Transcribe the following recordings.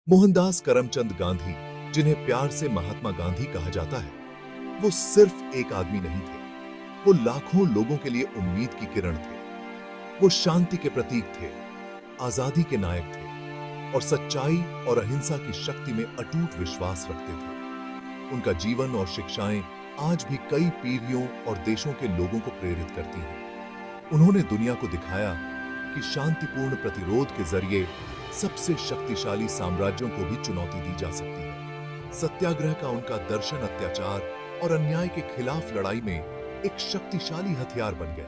मोहनदास करमचंद गांधी, जिन्हें प्यार से महात्मा गांधी कहा जाता है, वो सिर्फ एक आदमी नहीं थे। वो लाखों लोगों के लिए उम्मीद की किरण थे। वो शांति के प्रतीक थे, आजादी के नायक थे और सच्चाई और अहिंसा की शक्ति में अटूट विश्वास रखते थे। उनका जीवन और शिक्षाएं आज भी कई पीढ़ियों और देशों के लोगों को प्रेरित करती हैं। उन्होंने दुनिया को दिखाया कि शांतिपूर्ण प्रतिरोध के जरिए सबसे शक्तिशाली साम्राज्यों को भी चुनौती दी जा सकती है। सत्याग्रह का उनका दर्शन अत्याचार और अन्याय के खिलाफ लड़ाई में एक शक्तिशाली हथियार बन गया।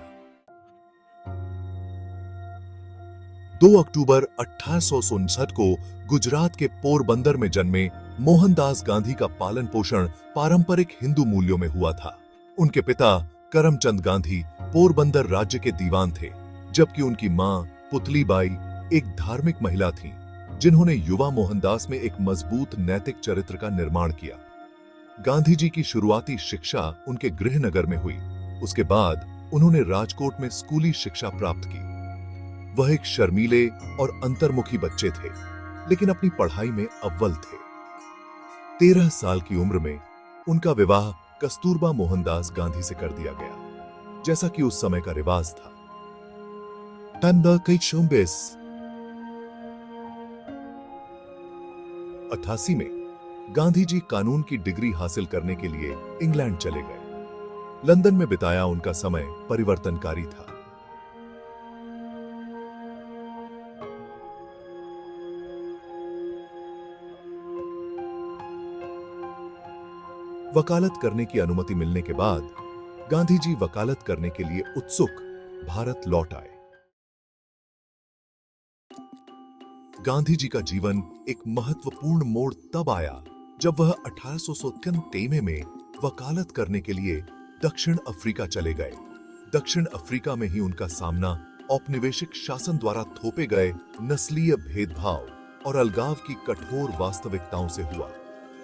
2 अक्टूबर 1859 को गुजरात के पोरबंदर में जन्मे मोहनदास गांधी का पालन पोषण पारंपरिक हिंदू मूल्यों में हुआ था। उनके पिता करमचंद गांधी पोरबंदर राज्य के दीवान थे, जबकि उनकी मां पुतलीबाई एक धार्मिक महिला थीं, जिन्होंने युवा मोहनदास में एक मजबूत नैतिक चरित्र का निर्माण किया। गांधी जी की शुरुआती शिक्षा उनके गृहनगर में हुई। उसके बाद उन्होंने राजकोट में स्कूली शिक्षा प्राप्त की। वह एक शर्मीले और अंतर्मुखी बच्चे थे, लेकिन अपनी पढ़ाई में अव्वल थे। 13 साल की उम्र में उनका विवाह कस्तूरबा मोहनदास गांधी से कर दिया गया, जैसा कि उस समय का रिवाज था। 88 में गांधी जी कानून की डिग्री हासिल करने के लिए इंग्लैंड चले गए। लंदन में बिताया उनका समय परिवर्तनकारी था। वकालत करने की अनुमति मिलने के बाद गांधी जी वकालत करने के लिए उत्सुक भारत लौट आए। गांधी जी का जीवन एक महत्वपूर्ण मोड़ तब आया जब वह 1893 में वकालत करने के लिए दक्षिण अफ्रीका चले गए। दक्षिण अफ्रीका में ही उनका सामना औपनिवेशिक शासन द्वारा थोपे गए नस्लीय भेदभाव और अलगाव की कठोर वास्तविकताओं से हुआ।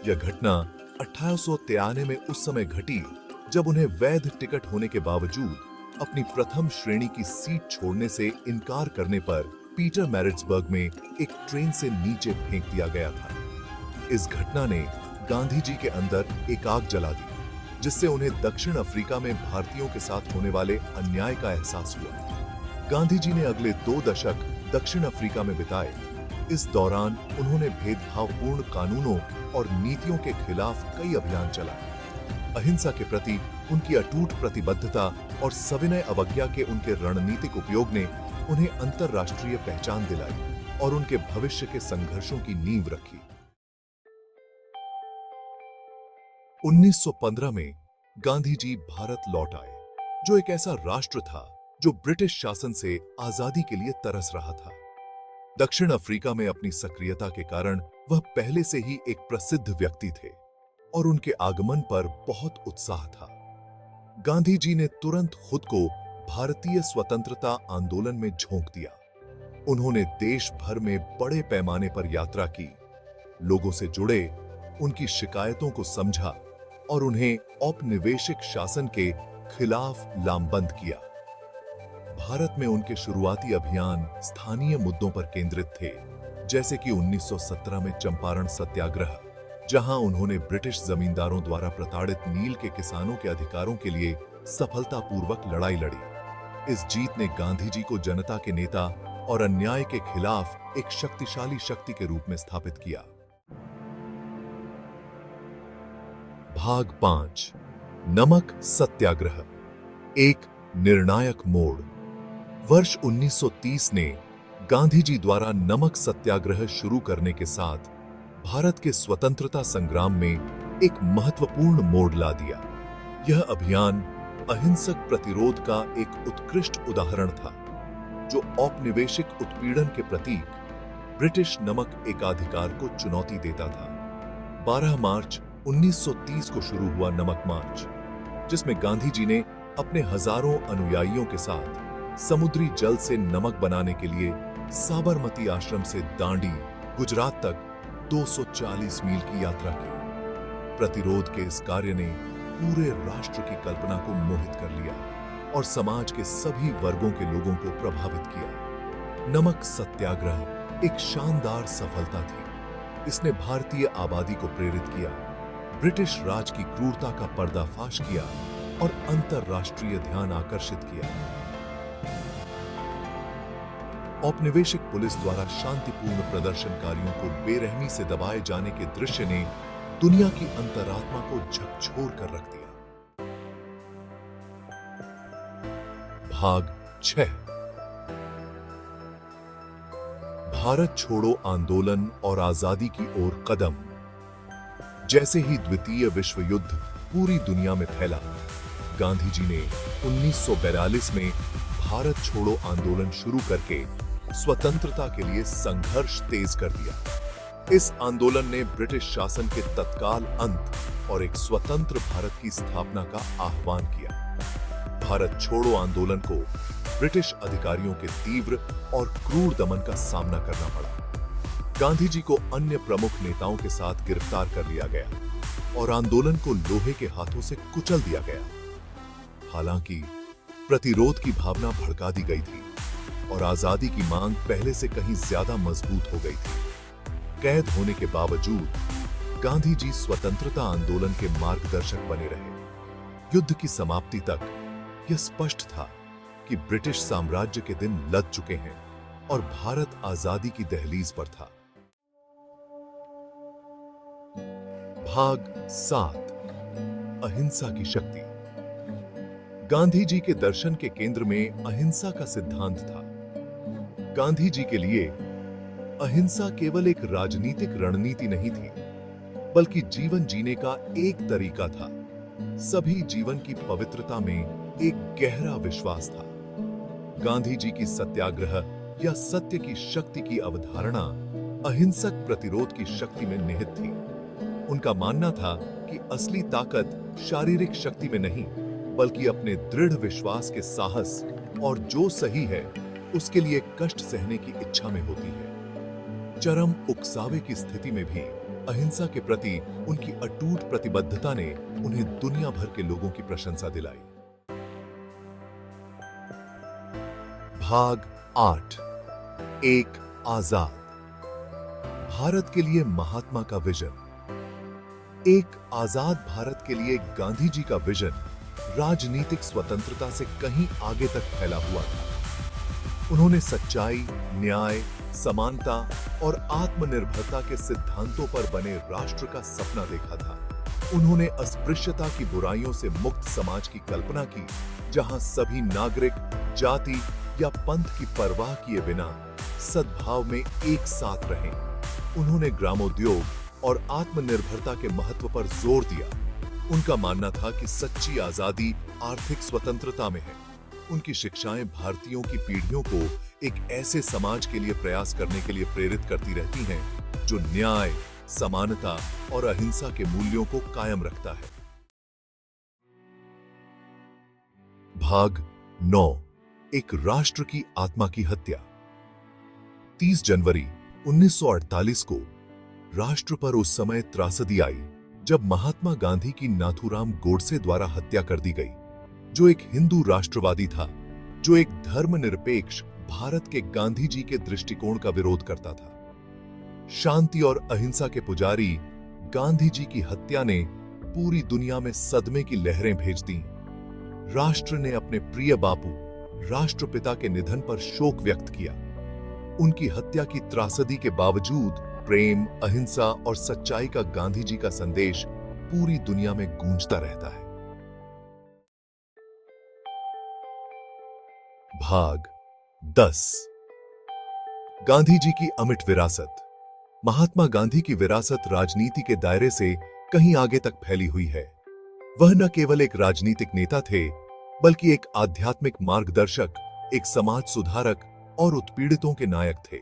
यह घटना 1893 में उस समय घटी जब उन्हें वैध टिकट होने के बावजूद अपनी प्रथम श्रेणी की सीट छोड़ने से इनकार करने पर पीटर मैरिट्सबर्ग में एक ट्रेन से नीचे फेंक दिया गया था। इस घटना ने गांधी जी के अंदर एक आग जला दी, जिससे उन्हें दक्षिण अफ्रीका में भारतीयों के साथ होने वाले अन्याय का एहसास हुआ। गांधी जी ने अगले 2 दशक दक्षिण अफ्रीका में बिताए। इस दौरान उन्होंने भेदभावपूर्ण कानूनों और नीतियों के खिलाफ कई अभियान चलाए। अहिंसा के प्रति उनकी अटूट प्रतिबद्धता और सविनय अवज्ञा के उनके रणनीतिक उपयोग ने उन्हें अंतरराष्ट्रीय पहचान दिलाई और उनके भविष्य के संघर्षों की नींव रखी। 1915 में गांधी जी भारत लौट आए, जो एक ऐसा राष्ट्र था जो ब्रिटिश शासन से आजादी के लिए तरस रहा था। दक्षिण अफ्रीका में अपनी सक्रियता के कारण वह पहले से ही एक प्रसिद्ध व्यक्ति थे और उनके आगमन पर बहुत उत्साह था। गांधी जी ने तुरंत खुद को भारतीय स्वतंत्रता आंदोलन में झोंक दिया। उन्होंने देश भर में बड़े पैमाने पर यात्रा की, लोगों से जुड़े, उनकी शिकायतों को समझा और उन्हें औपनिवेशिक शासन के खिलाफ लामबंद किया। भारत में उनके शुरुआती अभियान स्थानीय मुद्दों पर केंद्रित थे, जैसे कि 1917 में चंपारण सत्याग्रह, जहां उन्होंने ब्रिटिश जमींदारों द्वारा प्रताड़ित नील के किसानों के अधिकारों के लिए सफलतापूर्वक लड़ाई लड़ी। इस जीत ने गांधी जी को जनता के नेता और अन्याय के खिलाफ एक शक्तिशाली शक्ति के रूप में स्थापित किया। भाग 5, नमक सत्याग्रह, एक निर्णायक मोड़। वर्ष 1930 ने गांधी जी द्वारा नमक सत्याग्रह शुरू करने के साथ भारत के स्वतंत्रता संग्राम में एक महत्वपूर्ण मोड़ ला दिया। यह अभियान अहिंसक प्रतिरोध का एक उत्कृष्ट उदाहरण था, जो औपनिवेशिक उत्पीड़न के प्रतीक ब्रिटिश नमक एकाधिकार को चुनौती देता था। 12 मार्च 1930 को शुरू हुआ नमक मार्च, जिसमें गांधी जी ने अपने हजारों अनुयायियों के साथ समुद्री जल से नमक बनाने के लिए साबरमती आश्रम से दांडी, गुजरात तक 240 मील की यात्रा की। प्रतिरोध के इस कार्य ने पूरे राष्ट्र की कल्पना को मोहित कर लिया और समाज के सभी वर्गों के लोगों को प्रभावित किया। नमक सत्याग्रह एक शानदार सफलता थी। इसने भारतीय आबादी को प्रेरित किया, ब्रिटिश राज की क्रूरता का पर्दाफाश किया और अंतरराष्ट्रीय ध्यान आकर्षित किया। औपनिवेशिक पुलिस द्वारा शांतिपूर्ण प्रदर्शनकारियों को बेरहमी से दबाए जाने के दृश्य ने दुनिया की अंतरात्मा को झकझोर कर रख दिया। भाग 6। भारत छोड़ो आंदोलन और आजादी की ओर कदम। जैसे ही द्वितीय विश्व युद्ध पूरी दुनिया में फैला, गांधी जी ने 1942 में भारत छोड़ो आंदोलन शुरू करके स्वतंत्रता के लिए संघर्ष तेज कर दिया। इस आंदोलन ने ब्रिटिश शासन के तत्काल अंत और एक स्वतंत्र भारत की स्थापना का आह्वान किया। भारत छोड़ो आंदोलन को ब्रिटिश अधिकारियों के तीव्र और क्रूर दमन का सामना करना पड़ा। गांधी जी को अन्य प्रमुख नेताओं के साथ गिरफ्तार कर लिया गया और आंदोलन को लोहे के हाथों से कुचल दिया गया। हालांकि प्रतिरोध की भावना भड़का दी गई थी और आजादी की मांग पहले से कहीं ज्यादा मजबूत हो गई थी। कैद होने के बावजूद गांधी जी स्वतंत्रता आंदोलन के मार्गदर्शक बने रहे। युद्ध की समाप्ति तक यह स्पष्ट था कि ब्रिटिश साम्राज्य के दिन लद चुके हैं और भारत आजादी की दहलीज पर था। भाग 7। अहिंसा की शक्ति। गांधी जी के दर्शन के केंद्र में अहिंसा का सिद्धांत था। गांधी जी के लिए अहिंसा केवल एक राजनीतिक रणनीति नहीं थी, बल्कि जीवन जीने का एक तरीका था। सभी जीवन की पवित्रता में एक गहरा विश्वास था। गांधी जी की सत्याग्रह या सत्य की शक्ति की अवधारणा अहिंसक प्रतिरोध की शक्ति में निहित थी। उनका मानना था कि असली ताकत शारीरिक शक्ति में नहीं, बल्कि अपने दृढ़ विश्वास के साहस और जो सही है उसके लिए कष्ट सहने की इच्छा में होती है। चरम उकसावे की स्थिति में भी अहिंसा के प्रति उनकी अटूट प्रतिबद्धता ने उन्हें दुनिया भर के लोगों की प्रशंसा दिलाई। भाग 8। एक आजाद। भारत के लिए महात्मा का विजन। एक आजाद भारत के लिए गांधी जी का विजन राजनीतिक स्वतंत्रता से कहीं आगे तक फैला हुआ था। उन्होंने सच्चाई, न्याय, समानता और आत्मनिर्भरता के सिद्धांतों पर बने राष्ट्र का सपना देखा था। उन्होंने अस्पृश्यता की बुराइयों से मुक्त समाज की कल्पना की, जहां सभी नागरिक जाति या पंथ की परवाह किए बिना सद्भाव में एक साथ रहें। उन्होंने ग्रामोद्योग और आत्मनिर्भरता के महत्व पर जोर दिया। उनका मानना था कि सच्ची आजादी आर्थिक स्वतंत्रता में है। उनकी शिक्षाएं भारतीयों की पीढ़ियों को एक ऐसे समाज के लिए प्रयास करने के लिए प्रेरित करती रहती हैं जो न्याय, समानता और अहिंसा के मूल्यों को कायम रखता है। भाग 9। एक राष्ट्र की आत्मा की हत्या। 30 जनवरी 1948 को राष्ट्र पर उस समय त्रासदी आई जब महात्मा गांधी की नाथूराम गोडसे द्वारा हत्या कर दी गई, जो एक हिंदू राष्ट्रवादी था, जो एक धर्मनिरपेक्ष भारत के गांधी जी के दृष्टिकोण का विरोध करता था। शांति और अहिंसा के पुजारी गांधी जी की हत्या ने पूरी दुनिया में सदमे की लहरें भेज दी। राष्ट्र ने अपने प्रिय बापू राष्ट्रपिता के निधन पर शोक व्यक्त किया। उनकी हत्या की त्रासदी के बावजूद प्रेम, अहिंसा और सच्चाई का गांधी जी का संदेश पूरी दुनिया में गूंजता रहता है। भाग 10। गांधी जी की अमिट विरासत। महात्मा गांधी की विरासत राजनीति के दायरे से कहीं आगे तक फैली हुई है। वह न केवल एक राजनीतिक नेता थे, बल्कि एक आध्यात्मिक मार्गदर्शक, एक समाज सुधारक और उत्पीड़ितों के नायक थे।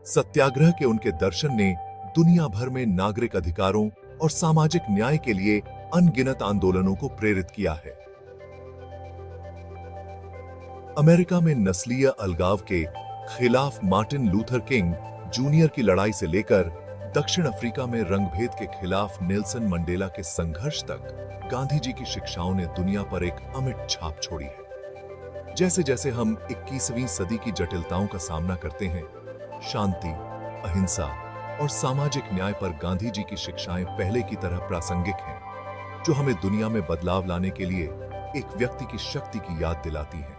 सत्याग्रह के उनके दर्शन ने दुनिया भर में नागरिक अधिकारों और सामाजिक न्याय के लिए अनगिनत आंदोलनों को प्रेरित किया है। अमेरिका में नस्लीय अलगाव के खिलाफ मार्टिन लूथर किंग जूनियर की लड़ाई से लेकर दक्षिण अफ्रीका में रंगभेद के खिलाफ नेल्सन मंडेला के संघर्ष तक गांधी जी की शिक्षाओं ने दुनिया पर एक अमिट छाप छोड़ी है। जैसे जैसे हम 21वीं सदी की जटिलताओं का सामना करते हैं, शांति, अहिंसा और सामाजिक न्याय पर गांधी जी की शिक्षाएं पहले की तरह प्रासंगिक हैं, जो हमें दुनिया में बदलाव लाने के लिए एक व्यक्ति की शक्ति की याद दिलाती हैं।